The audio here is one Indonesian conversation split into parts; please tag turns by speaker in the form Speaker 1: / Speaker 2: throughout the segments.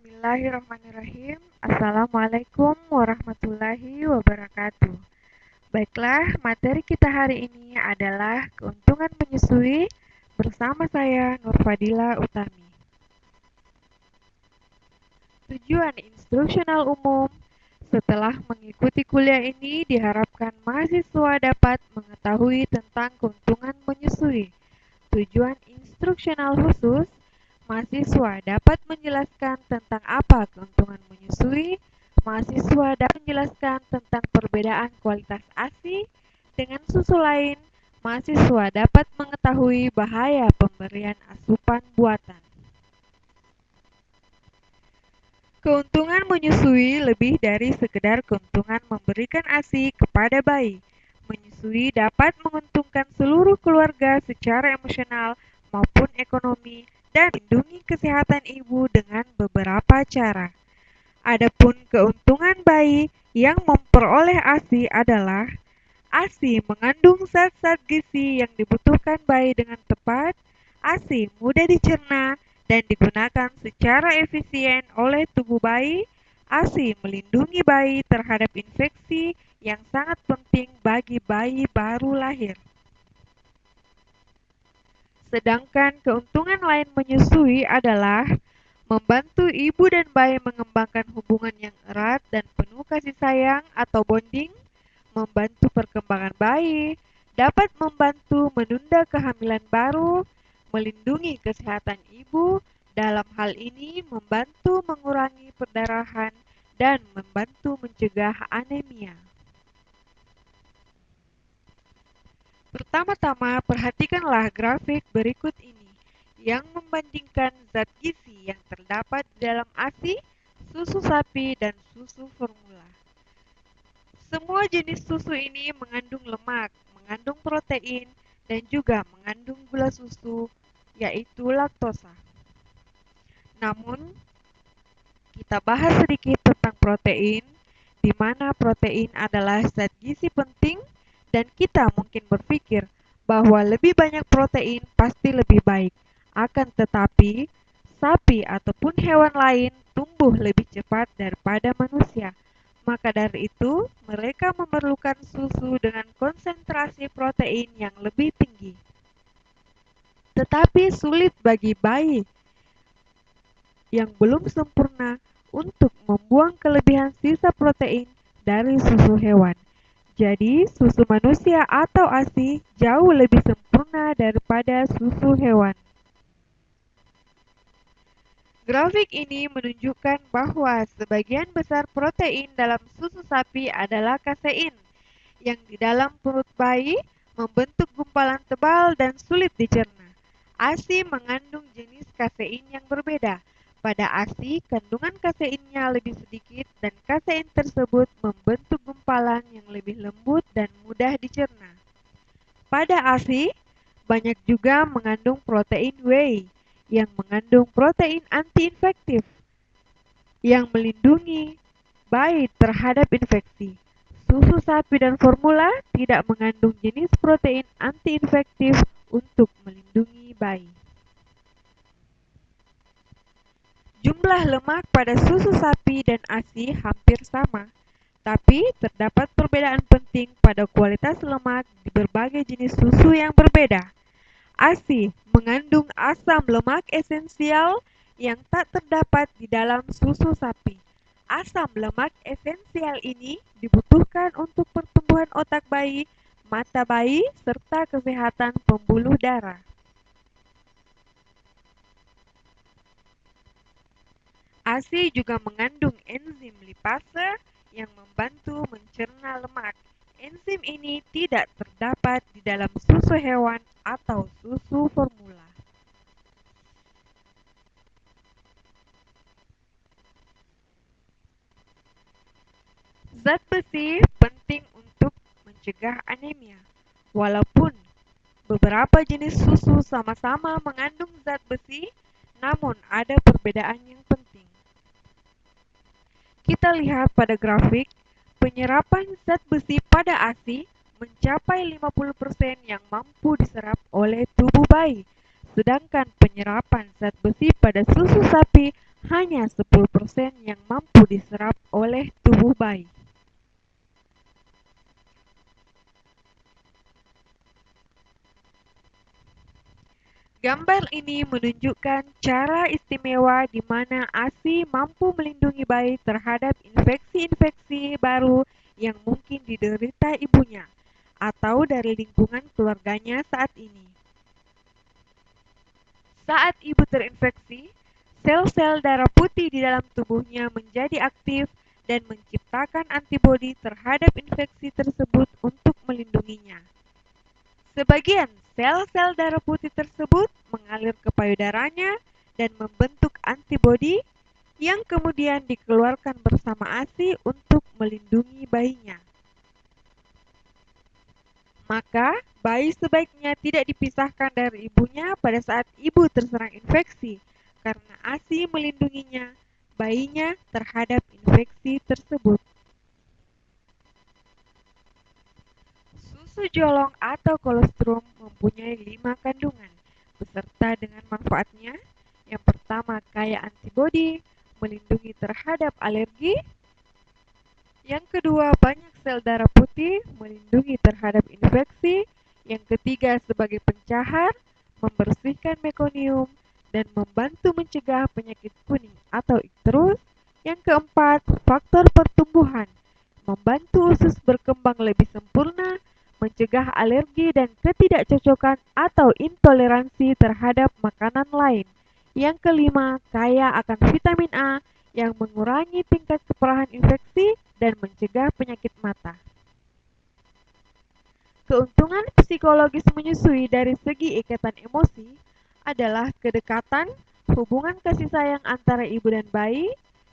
Speaker 1: Bismillahirrahmanirrahim. Assalamualaikum warahmatullahi wabarakatuh. Baiklah, materi kita hari ini adalah keuntungan menyusui bersama saya Nurfadila Utami. Tujuan instruksional umum setelah mengikuti kuliah ini diharapkan mahasiswa dapat mengetahui tentang keuntungan menyusui. Tujuan instruksional khusus, mahasiswa dapat menjelaskan tentang apa keuntungan menyusui. Mahasiswa dapat menjelaskan tentang perbedaan kualitas ASI dengan susu lain. Mahasiswa dapat mengetahui bahaya pemberian asupan buatan. Keuntungan menyusui lebih dari sekedar keuntungan memberikan ASI kepada bayi. Menyusui dapat menguntungkan seluruh keluarga secara emosional maupun ekonomi dan melindungi kesehatan ibu dengan beberapa cara. Adapun keuntungan bayi yang memperoleh ASI adalah ASI mengandung zat-zat gizi yang dibutuhkan bayi dengan tepat, ASI mudah dicerna dan digunakan secara efisien oleh tubuh bayi, ASI melindungi bayi terhadap infeksi yang sangat penting bagi bayi baru lahir. Sedangkan keuntungan lain menyusui adalah membantu ibu dan bayi mengembangkan hubungan yang erat dan penuh kasih sayang atau bonding, membantu perkembangan bayi, dapat membantu menunda kehamilan baru, melindungi kesehatan ibu, dalam hal ini membantu mengurangi perdarahan dan membantu mencegah anemia. Pertama-tama, perhatikanlah grafik berikut ini yang membandingkan zat gizi yang terdapat di dalam ASI, susu sapi, dan susu formula. Semua jenis susu ini mengandung lemak, mengandung protein, dan juga mengandung gula susu, yaitu laktosa. Namun, kita bahas sedikit tentang protein, di mana protein adalah zat gizi penting, dan kita mungkin berpikir bahwa lebih banyak protein pasti lebih baik. Akan tetapi, sapi ataupun hewan lain tumbuh lebih cepat daripada manusia. Maka dari itu, mereka memerlukan susu dengan konsentrasi protein yang lebih tinggi. Tetapi sulit bagi bayi yang belum sempurna untuk membuang kelebihan sisa protein dari susu hewan. Jadi, susu manusia atau ASI jauh lebih sempurna daripada susu hewan. Grafik ini menunjukkan bahwa sebagian besar protein dalam susu sapi adalah kasein, yang di dalam perut bayi membentuk gumpalan tebal dan sulit dicerna. ASI mengandung jenis kasein yang berbeda. Pada ASI, kandungan kaseinnya lebih sedikit dan kasein tersebut membentuk gumpalan yang lebih lembut dan mudah dicerna. Pada ASI, banyak juga mengandung protein whey yang mengandung protein antiinfektif yang melindungi bayi terhadap infeksi. Susu sapi dan formula tidak mengandung jenis protein antiinfektif untuk melindungi bayi. Jumlah lemak pada susu sapi dan ASI hampir sama, tapi terdapat perbedaan penting pada kualitas lemak di berbagai jenis susu yang berbeda. ASI mengandung asam lemak esensial yang tak terdapat di dalam susu sapi. Asam lemak esensial ini dibutuhkan untuk pertumbuhan otak bayi, mata bayi, serta kesehatan pembuluh darah. ASI juga mengandung enzim lipase yang membantu mencerna lemak. Enzim ini tidak terdapat di dalam susu hewan atau susu formula. Zat besi penting untuk mencegah anemia. Walaupun beberapa jenis susu sama-sama mengandung zat besi, namun ada perbedaan yang penting. Kita lihat pada grafik, penyerapan zat besi pada ASI mencapai 50% yang mampu diserap oleh tubuh bayi, sedangkan penyerapan zat besi pada susu sapi hanya 10% yang mampu diserap oleh tubuh bayi. Gambar ini menunjukkan cara istimewa di mana ASI mampu melindungi bayi terhadap infeksi-infeksi baru yang mungkin diderita ibunya atau dari lingkungan keluarganya saat ini. Saat ibu terinfeksi, sel-sel darah putih di dalam tubuhnya menjadi aktif dan menciptakan antibodi terhadap infeksi tersebut untuk melindunginya. Sebagian sel-sel darah putih tersebut mengalir ke payudaranya dan membentuk antibodi yang kemudian dikeluarkan bersama ASI untuk melindungi bayinya. Maka, bayi sebaiknya tidak dipisahkan dari ibunya pada saat ibu terserang infeksi, karena ASI melindunginya, bayinya terhadap infeksi tersebut. Susu jolong atau kolostrum mempunyai 5 kandungan, beserta dengan manfaatnya. Yang pertama, kaya antibodi, melindungi terhadap alergi. Yang kedua, banyak sel darah putih, melindungi terhadap infeksi. Yang ketiga, sebagai pencahar, membersihkan mekonium, dan membantu mencegah penyakit kuning atau ikterus. Yang keempat, faktor pertumbuhan, membantu usus berkembang lebih sempurna, mencegah alergi dan ketidakcocokan atau intoleransi terhadap makanan lain. Yang kelima, kaya akan vitamin A yang mengurangi tingkat keparahan infeksi dan mencegah penyakit mata. Keuntungan psikologis menyusui dari segi ikatan emosi adalah kedekatan, hubungan kasih sayang antara ibu dan bayi.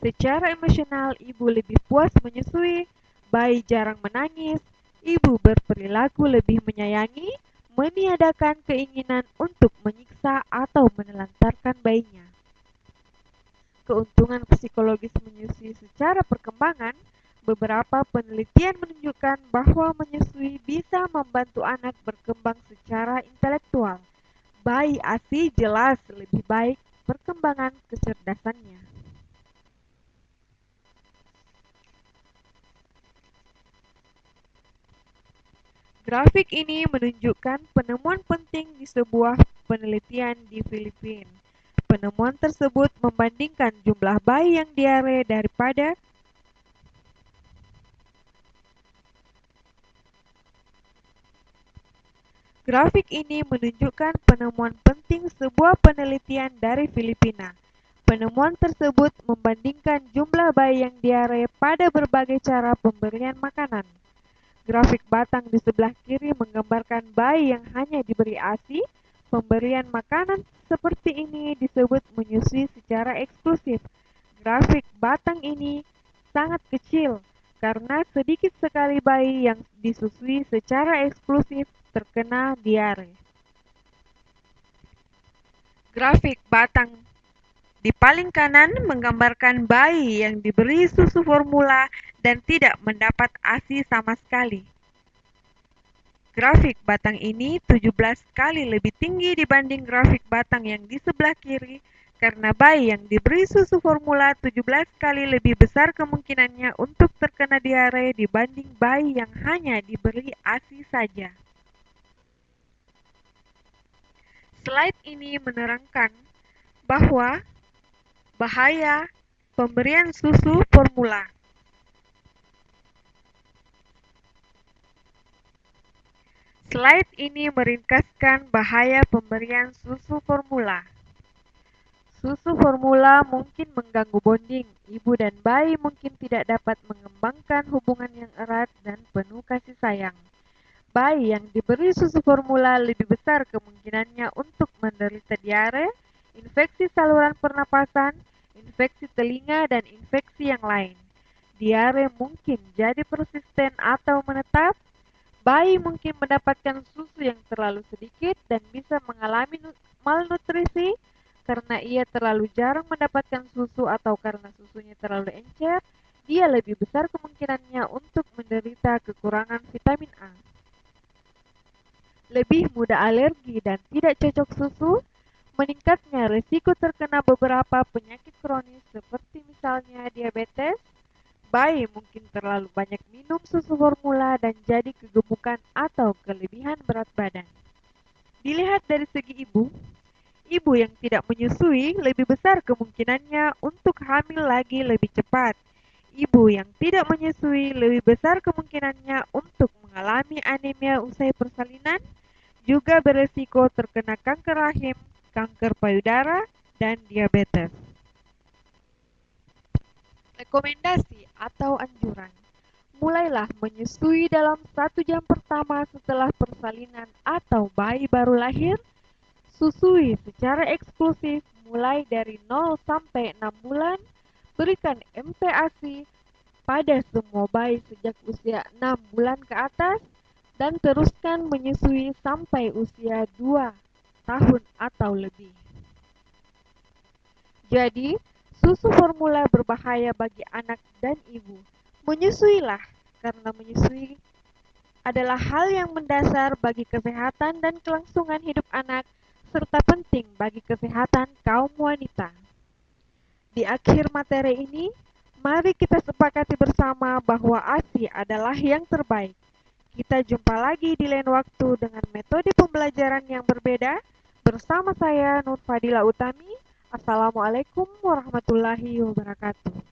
Speaker 1: Secara emosional, ibu lebih puas menyusui, bayi jarang menangis, ibu berperilaku lebih menyayangi, meniadakan keinginan untuk menyiksa atau menelantarkan bayinya. Keuntungan psikologis menyusui secara perkembangan, beberapa penelitian menunjukkan bahwa menyusui bisa membantu anak berkembang secara intelektual. Bayi ASI jelas lebih baik perkembangan kecerdasannya. Grafik ini menunjukkan penemuan penting di sebuah penelitian di Filipina. Penemuan tersebut membandingkan jumlah bayi yang diare daripada Grafik ini menunjukkan penemuan penting sebuah penelitian dari Filipina. Penemuan tersebut membandingkan jumlah bayi yang diare pada berbagai cara pemberian makanan. Grafik batang di sebelah kiri menggambarkan bayi yang hanya diberi ASI. Pemberian makanan seperti ini disebut menyusui secara eksklusif. Grafik batang ini sangat kecil karena sedikit sekali bayi yang disusui secara eksklusif terkena diare. Grafik batang di paling kanan menggambarkan bayi yang diberi susu formula dan tidak mendapat ASI sama sekali. Grafik batang ini 17 kali lebih tinggi dibanding grafik batang yang di sebelah kiri karena bayi yang diberi susu formula 17 kali lebih besar kemungkinannya untuk terkena diare dibanding bayi yang hanya diberi ASI saja. Slide ini menerangkan bahwa bahaya pemberian susu formula. Slide ini meringkaskan bahaya pemberian susu formula. Susu formula mungkin mengganggu bonding. Ibu dan bayi mungkin tidak dapat mengembangkan hubungan yang erat dan penuh kasih sayang. Bayi yang diberi susu formula lebih besar kemungkinannya untuk menderita diare, infeksi saluran pernapasan, infeksi telinga, dan infeksi yang lain. Diare mungkin jadi persisten atau menetap. Bayi mungkin mendapatkan susu yang terlalu sedikit dan bisa mengalami malnutrisi karena ia terlalu jarang mendapatkan susu atau karena susunya terlalu encer. Dia lebih besar kemungkinannya untuk menderita kekurangan vitamin A. Lebih mudah alergi dan tidak cocok susu, meningkatnya risiko terkena beberapa penyakit kronis seperti misalnya diabetes. Bayi mungkin terlalu banyak minum susu formula dan jadi kegemukan atau kelebihan berat badan. Dilihat dari segi ibu, ibu yang tidak menyusui lebih besar kemungkinannya untuk hamil lagi lebih cepat. Ibu yang tidak menyusui lebih besar kemungkinannya untuk mengalami anemia usai persalinan, juga beresiko terkena kanker rahim, kanker payudara, dan diabetes. Rekomendasi atau anjuran: mulailah menyusui dalam 1 jam pertama setelah persalinan atau bayi baru lahir. Susui secara eksklusif mulai dari 0 sampai 6 bulan. Berikan MPASI pada semua bayi sejak usia 6 bulan ke atas dan teruskan menyusui sampai usia 2 tahun atau lebih. Jadi, susu formula berbahaya bagi anak dan ibu. Menyusuilah, karena menyusui adalah hal yang mendasar bagi kesehatan dan kelangsungan hidup anak, serta penting bagi kesehatan kaum wanita. Di akhir materi ini, mari kita sepakati bersama bahwa ASI adalah yang terbaik. Kita jumpa lagi di lain waktu dengan metode pembelajaran yang berbeda. Bersama saya Nur Fadila Utami. Assalamualaikum warahmatullahi wabarakatuh.